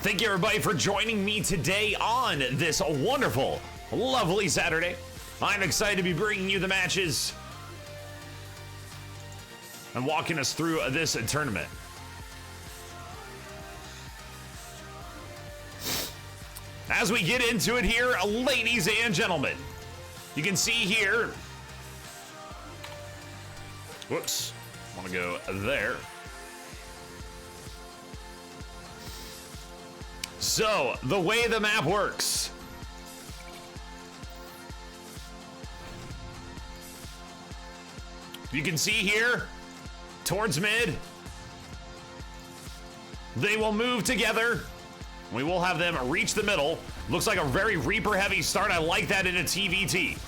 Thank you everybody for joining me today on this wonderful, lovely Saturday. I'm excited to be bringing you the matches and walking us through this tournament. As we get into it here, ladies and gentlemen, you can see here, whoops, want to go there. So, the way the map works. You can see here, towards mid, they will move together. We will have them reach the middle. Looks like a very Reaper heavy start. I like that in a TVT.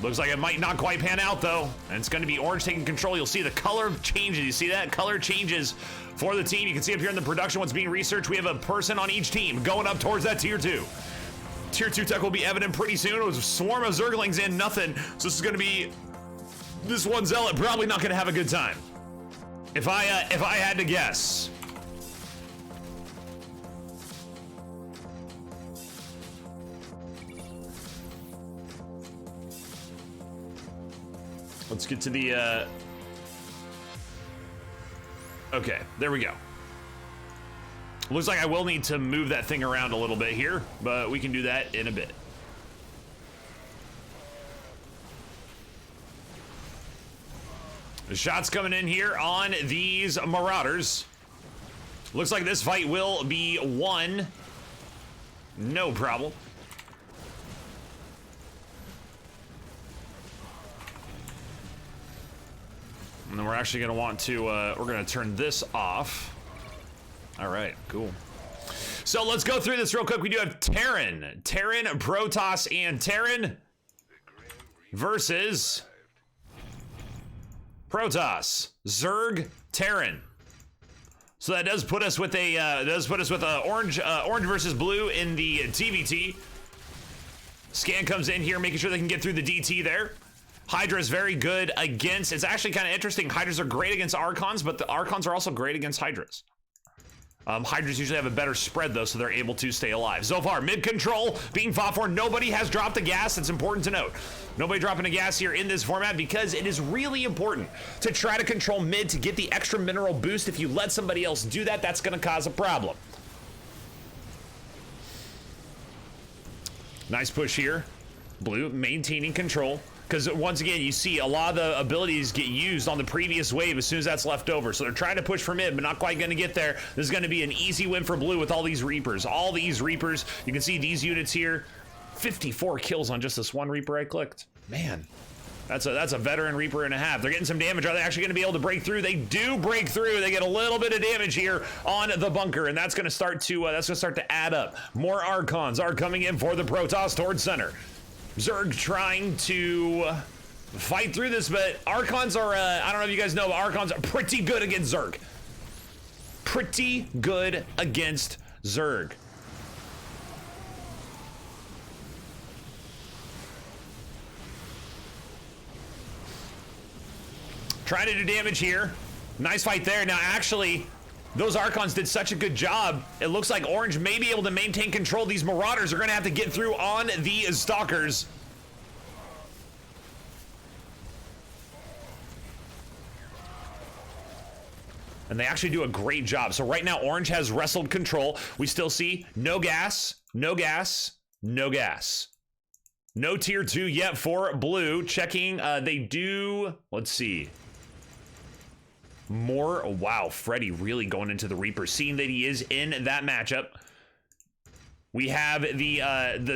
Looks like it might not quite pan out though. And it's going to be Orange taking control. You'll see the color changes. You see that? Color changes for the team. You can see up here in the production what's being researched. We have a person on each team going up towards that tier 2. Tier 2 tech will be evident pretty soon. It was a swarm of Zerglings in, nothing. So this is going to be, this one Zealot probably not going to have a good time. If I had to guess. Let's get to the, okay, there we go. Looks like I will need to move that thing around a little bit here, but we can do that in a bit. The shots coming in here on these Marauders. Looks like this fight will be won. No problem. And then we're actually going to want to, we're going to turn this off. All right, cool. So let's go through this real quick. We do have Tourn, Protoss, and Tourn versus Protoss, Zerg, Tourn. So that does put us with a, orange versus blue in the TVT. Scan comes in here, making sure they can get through the DT there. Hydra is very good against, it's actually kind of interesting. Hydras are great against Archons, but the Archons are also great against Hydras. Hydras usually have a better spread though, so they're able to stay alive. So far, mid control being fought for. Nobody has dropped a gas. It's important to note. Nobody dropping a gas here in this format because it is really important to try to control mid to get the extra mineral boost. If you let somebody else do that, that's going to cause a problem. Nice push here. Blue maintaining control. Because once again, you see a lot of the abilities get used on the previous wave as soon as that's left over. So they're trying to push for mid, but not quite going to get there. This is going to be an easy win for blue with all these Reapers. All these Reapers. You can see these units here. 54 kills on just this one Reaper I clicked. Man, that's a veteran Reaper and a half. They're getting some damage. Are they actually going to be able to break through? They do break through. They get a little bit of damage here on the bunker, and that's going to start to add up. More Archons are coming in for the Protoss towards center. Zerg trying to fight through this, but Archons are, I don't know if you guys know, but Archons are pretty good against Zerg. Pretty good against Zerg. Trying to do damage here. Nice fight there. Now, actually, those Archons did such a good job. It looks like Orange may be able to maintain control. These Marauders are going to have to get through on the Stalkers. And they actually do a great job. So right now, Orange has wrestled control. We still see no gas, no gas, no gas. No tier 2 yet for blue. Checking, they do, let's see. More, wow, Freddy really going into the Reaper, seeing that he is in that matchup. We have the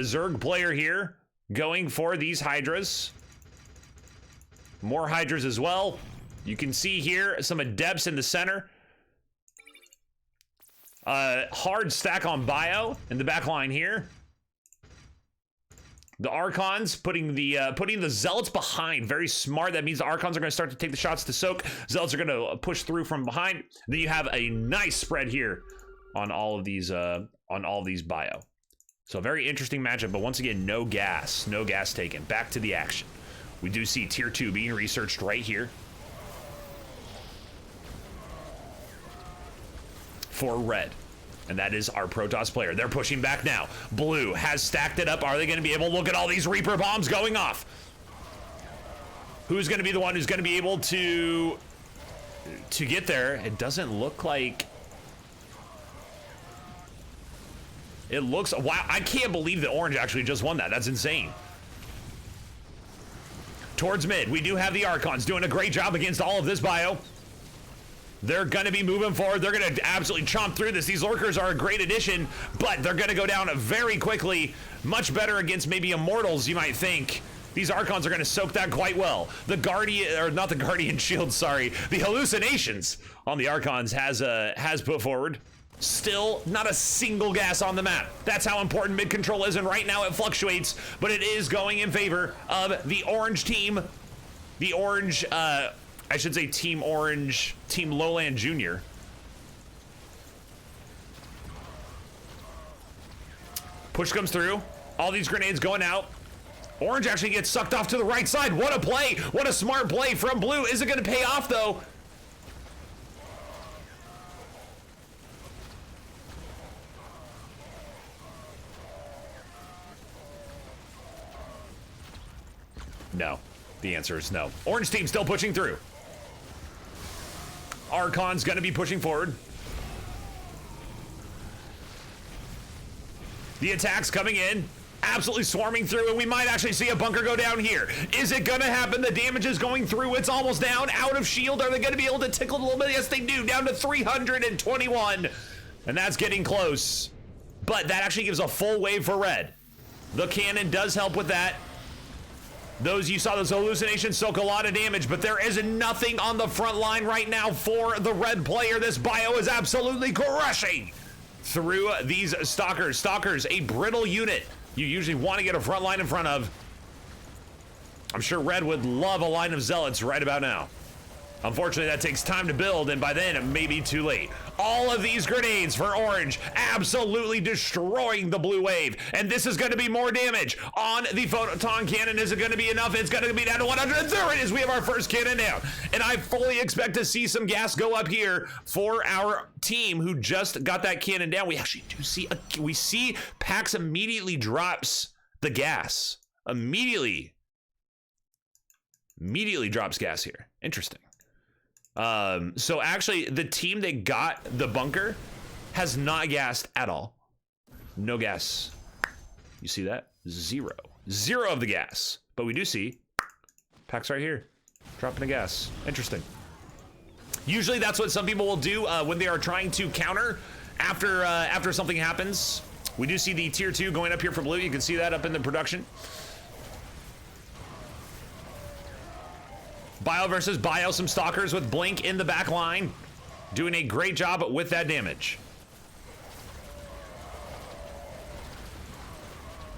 Zerg player here going for these Hydras. More Hydras as well. You can see here some Adepts in the center. Hard stack on Bio in the back line here. The Archons putting the Zealots behind. Very smart. That means the Archons are going to start to take the shots to soak. Zealots are going to push through from behind. Then you have a nice spread here on all of these Bio. So a very interesting matchup, but once again, no gas taken. Back to the action. We do see tier 2 being researched right here for red. And that is our Protoss player. They're pushing back now. Blue has stacked it up. Are they going to be able to look at all these Reaper bombs going off? Who's going to be the one who's going to be able to get there? It doesn't look like... It looks... Wow, I can't believe that Orange actually just won that. That's insane. Towards mid, we do have the Archons doing a great job against all of this bio. They're going to be moving forward. They're going to absolutely chomp through this. These Lurkers are a great addition, but they're going to go down very quickly. Much better against maybe Immortals, you might think. These Archons are going to soak that quite well. The Guardian, or not the Guardian Shield, sorry. The Hallucinations on the Archons has put forward. Still not a single gas on the map. That's how important mid control is, and right now it fluctuates, but it is going in favor of the Orange team. The Orange, I should say Team Orange, Team Lowland Junior. Push comes through. All these grenades going out. Orange actually gets sucked off to the right side. What a play. What a smart play from Blue. Is it going to pay off, though? No. The answer is no. Orange team still pushing through. Archon's going to be pushing forward. The attack's coming in. Absolutely swarming through, and we might actually see a bunker go down here. Is it going to happen? The damage is going through. It's almost down. Out of shield. Are they going to be able to tickle a little bit? Yes, they do. Down to 321. And that's getting close. But that actually gives a full wave for red. The cannon does help with that. Those you saw, those hallucinations soak a lot of damage, but there is nothing on the front line right now for the red player. This bio is absolutely crushing through these Stalkers. Stalkers, a brittle unit you usually want to get a front line in front of. I'm sure red would love a line of Zealots right about now. Unfortunately, that takes time to build, and by then it may be too late. All of these grenades for Orange absolutely destroying the blue wave, and this is going to be more damage on the photon cannon. Is it going to be enough? It's going to be down to 100. There it is. We have our first cannon down, and I fully expect to see some gas go up here for our team who just got that cannon down. We actually do see we see Pax immediately drops the gas. Immediately drops gas here. Interesting. So actually the team that got the bunker has not gassed at all. No gas. You see that? Zero of the gas. But we do see Pax right here dropping the gas. Interesting. Usually that's what some people will do when they are trying to counter after something happens. We do see the tier 2 going up here for blue. You can see that up in the production. Bio versus bio, some Stalkers with Blink in the back line. Doing a great job with that damage.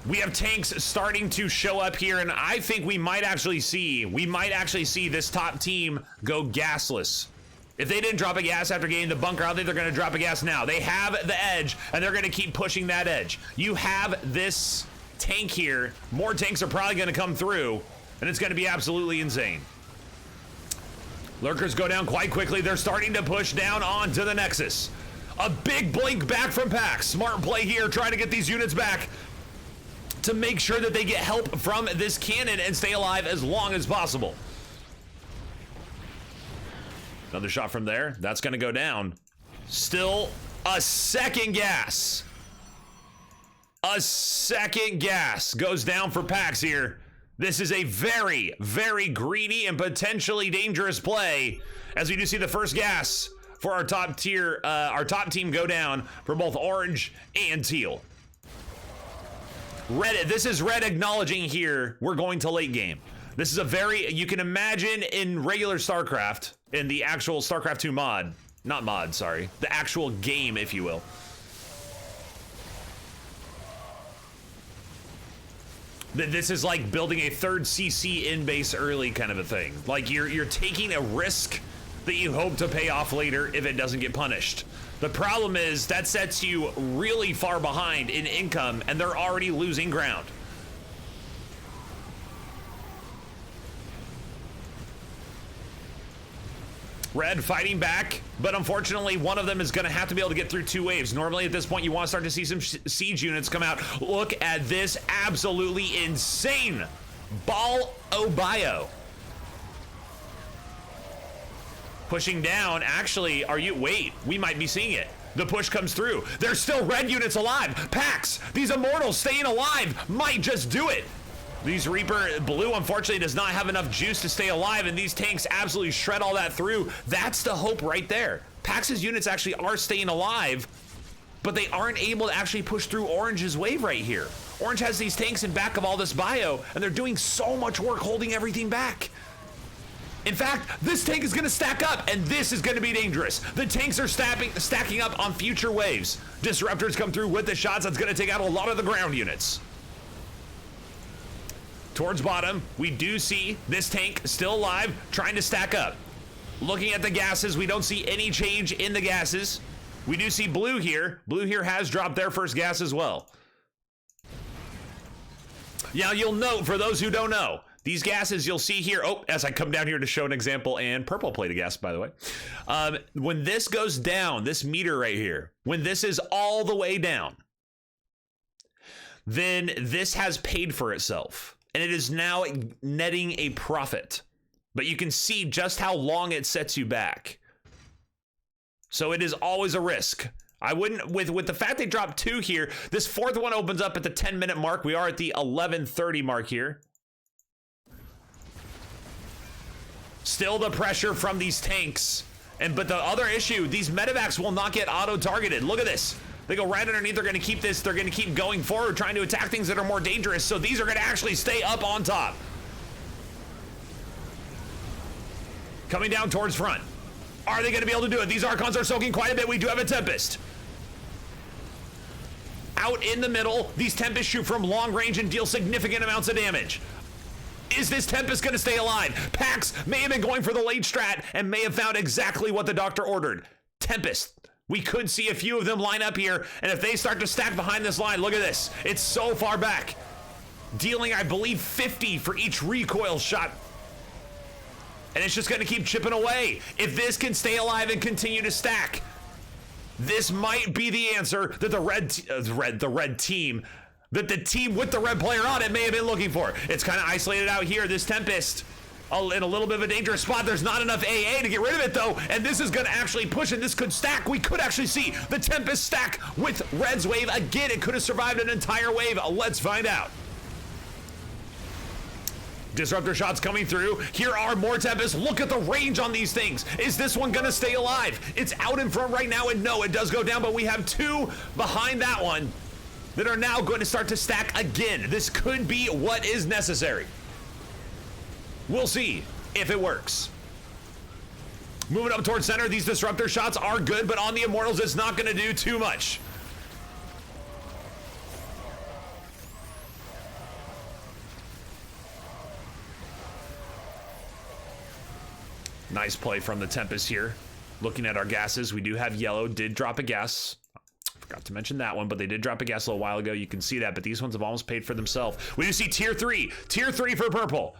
We have tanks starting to show up here, and I think we might actually see this top team go gasless. If they didn't drop a gas after getting the bunker, I think they're going to drop a gas now. They have the edge, and they're going to keep pushing that edge. You have this tank here. More tanks are probably going to come through, and it's going to be absolutely insane. Lurkers go down quite quickly. They're starting to push down onto the Nexus. A big blink back from Pax. Smart play here, trying to get these units back to make sure that they get help from this cannon and stay alive as long as possible. Another shot from there. That's going to go down. Still a second gas. A second gas goes down for Pax here. This is a very, very greedy and potentially dangerous play, as we do see the first gas for our top tier, our top team go down for both orange and teal. Red, this is red acknowledging here we're going to late game. This is a very, you can imagine in regular StarCraft, in the actual StarCraft 2 mod, not mod, sorry, the actual game, if you will. This is like building a third CC in base early kind of a thing. Like you're taking a risk that you hope to pay off later if it doesn't get punished. The problem is that sets you really far behind in income, and they're already losing ground. Red fighting back, but unfortunately one of them is going to have to be able to get through 2 waves. Normally at this point you want to start to see some siege units come out. Look at this absolutely insane BO3. Pushing down, actually, wait, we might be seeing it. The push comes through. There's still red units alive. Pax, these immortals staying alive might just do it. These Reaper Blue, unfortunately, does not have enough juice to stay alive, and these tanks absolutely shred all that through. That's the hope right there. Pax's units actually are staying alive, but they aren't able to actually push through Orange's wave right here. Orange has these tanks in back of all this bio, and they're doing so much work holding everything back. In fact, this tank is gonna stack up, and this is gonna be dangerous. The tanks are stacking up on future waves. Disruptors come through with the shots. That's gonna take out a lot of the ground units. Towards bottom, we do see this tank still alive, trying to stack up. Looking at the gases, we don't see any change in the gases. We do see blue here. Blue here has dropped their first gas as well. Now, you'll note, for those who don't know, these gases you'll see here, as I come down here to show an example, and purple plate of gas, by the way. When this goes down, this meter right here, when this is all the way down, then this has paid for itself. And it is now netting a profit. But you can see just how long it sets you back. So it is always a risk. I wouldn't, with the fact they dropped 2 here, this 4th one opens up at the 10-minute mark. We are at the 11:30 mark here. Still the pressure from these tanks. But the other issue, these medevacs will not get auto-targeted. Look at this. They go right underneath. They're going to keep this. They're going to keep going forward, trying to attack things that are more dangerous. So these are going to actually stay up on top. Coming down towards front. Are they going to be able to do it? These Archons are soaking quite a bit. We do have a Tempest. Out in the middle, these Tempests shoot from long range and deal significant amounts of damage. Is this Tempest going to stay alive? Pax may have been going for the late strat and may have found exactly what the doctor ordered. Tempest. We could see a few of them line up here, and if they start to stack behind this line, look at this. It's so far back. Dealing, I believe, 50 for each recoil shot. And it's just going to keep chipping away. If this can stay alive and continue to stack, this might be the answer that the red team, that the team with the red player on it may have been looking for. It's kind of isolated out here, this Tempest. In a little bit of a dangerous spot. There's not enough AA to get rid of it though, and this is going to actually push, and this could stack. We could actually see the Tempest stack with Red's wave again. It could have survived an entire wave. Let's find out. Disruptor shots coming through. Here are more Tempests. Look at the range on these things. Is this one going to stay alive? It's out in front right now, and no, it does go down, but we have 2 behind that one that are now going to start to stack again. This could be what is necessary. We'll see if it works. Moving up towards center, these disruptor shots are good, but on the Immortals, it's not going to do too much. Nice play from the Tempest here. Looking at our gases, we do have yellow, did drop a gas. Forgot to mention that one, but they did drop a gas a little while ago. You can see that, but these ones have almost paid for themselves. We do see tier 3 for purple.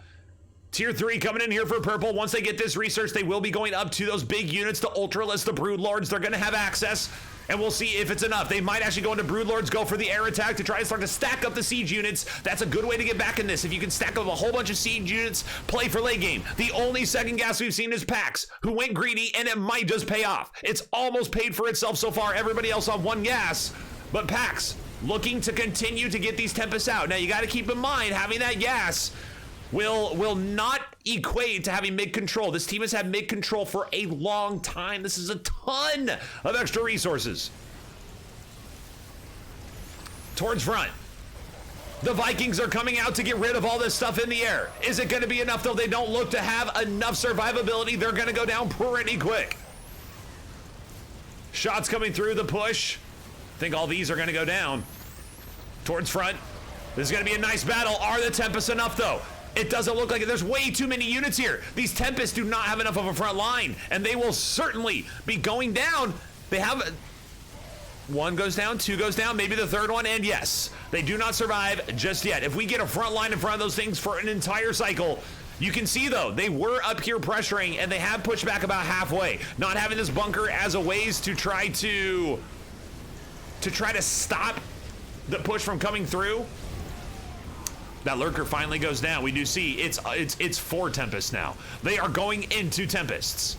Tier 3 coming in here for purple. Once they get this research, they will be going up to those big units, the Ultralists, the Broodlords. They're going to have access, and we'll see if it's enough. They might actually go into Broodlords, go for the air attack to try to start to stack up the siege units. That's a good way to get back in this. If you can stack up a whole bunch of siege units, play for late game. The only second gas we've seen is Pax, who went greedy, and it might just pay off. It's almost paid for itself so far. Everybody else on 1 gas, but Pax looking to continue to get these Tempests out. Now, you got to keep in mind, having that gas will not equate to having mid-control. This team has had mid-control for a long time. This is a ton of extra resources. Towards front. The Vikings are coming out to get rid of all this stuff in the air. Is it going to be enough, though? They don't look to have enough survivability. They're going to go down pretty quick. Shots coming through the push. I think all these are going to go down. Towards front. This is going to be a nice battle. Are the Tempests enough, though? It doesn't look like it. There's way too many units here. These Tempests do not have enough of a front line, and they will certainly be going down. They have... 1 goes down, 2 goes down, maybe the 3rd one, and yes, they do not survive just yet. If we get a front line in front of those things for an entire cycle, You can see, though, they were up here pressuring, and they have pushed back about halfway. Not having this bunker as a ways to try to stop the push from coming through. That lurker finally goes down. We do see it's 4 Tempests now. They are going into Tempests.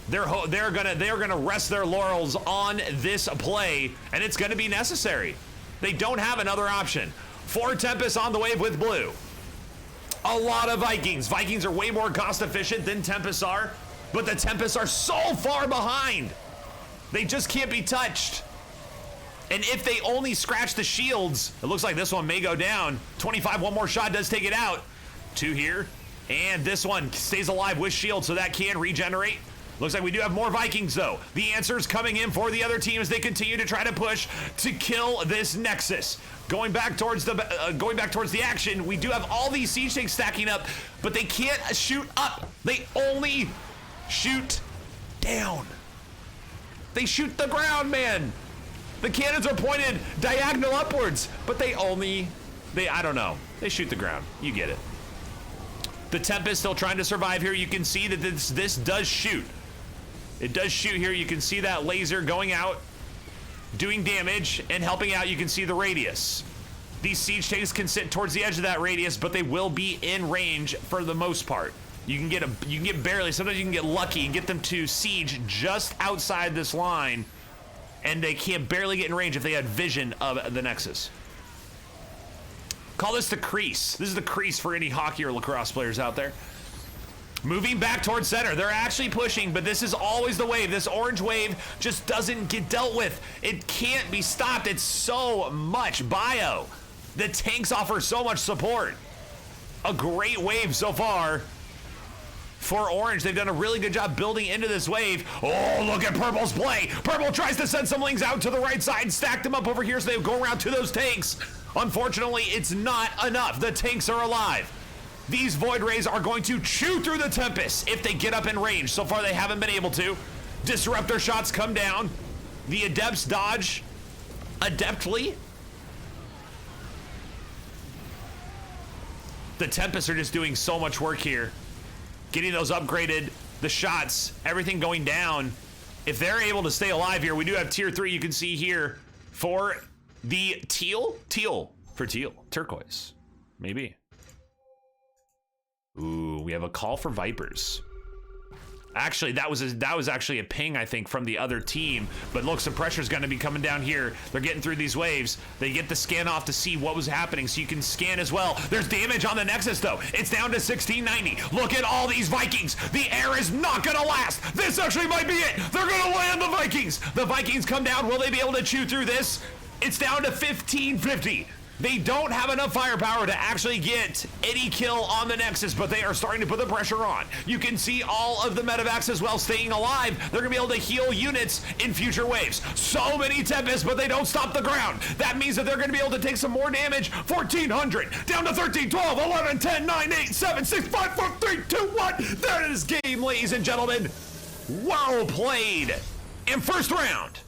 They're gonna rest their laurels on this play, and it's gonna be necessary. They don't have another option. 4 Tempests on the wave with blue. A lot of Vikings. Vikings are way more cost efficient than Tempests are, but the Tempests are so far behind. They just can't be touched. And if they only scratch the shields, it looks like this one may go down. 25, one more shot does take it out. 2 here, and this one stays alive with shield, so that can regenerate. Looks like we do have more Vikings, though. The answer's coming in for the other team as they continue to try to push to kill this Nexus. Going back towards the action, we do have all these siege tanks stacking up, but they can't shoot up. They only shoot down. They shoot the ground, man. The cannons are pointed diagonal upwards, but I don't know. They shoot the ground. You get it. The Tempest still trying to survive here. You can see that this does shoot. It does shoot here. You can see that laser going out, doing damage, and helping out. You can see the radius. These siege tanks can sit towards the edge of that radius, but they will be in range for the most part. You can get barely. Sometimes you can get lucky and get them to siege just outside this line, and they can't barely get in range if they had vision of the Nexus. Call this the crease. This is the crease for any hockey or lacrosse players out there. Moving back towards center. They're actually pushing, but this is always the wave. This orange wave just doesn't get dealt with. It can't be stopped. It's so much bio. The tanks offer so much support. A great wave so far for Orange. They've done a really good job building into this wave. Oh, look at Purple's play. Purple tries to send some lings out to the right side and stack them up over here so they go around to those tanks. Unfortunately, it's not enough. The tanks are alive. These Void Rays are going to chew through the Tempest if they get up in range. So far, they haven't been able to. Disruptor shots come down. The Adepts dodge adeptly. The Tempests are just doing so much work here. Getting those upgraded, the shots, everything going down. If they're able to stay alive here, we do have tier 3 you can see here for the teal for teal, turquoise, maybe. Ooh, we have a call for Vipers. Actually, that was actually a ping, I think, from the other team. But look, some pressure's going to be coming down here. They're getting through these waves. They get the scan off to see what was happening, so you can scan as well. There's damage on the Nexus, though. It's down to 1690. Look at all these Vikings. The air is not going to last. This actually might be it. They're going to land the Vikings. The Vikings come down. Will they be able to chew through this? It's down to 1550. They don't have enough firepower to actually get any kill on the Nexus, but they are starting to put the pressure on. You can see all of the medevacs as well staying alive. They're going to be able to heal units in future waves. So many Tempests, but they don't stop the ground. That means that they're going to be able to take some more damage. 1400, down to 13, 12, 11, 10, 9, 8, 7, 6, 5, 4, 3, 2, 1. There it is, game, ladies and gentlemen. Well played. In first round,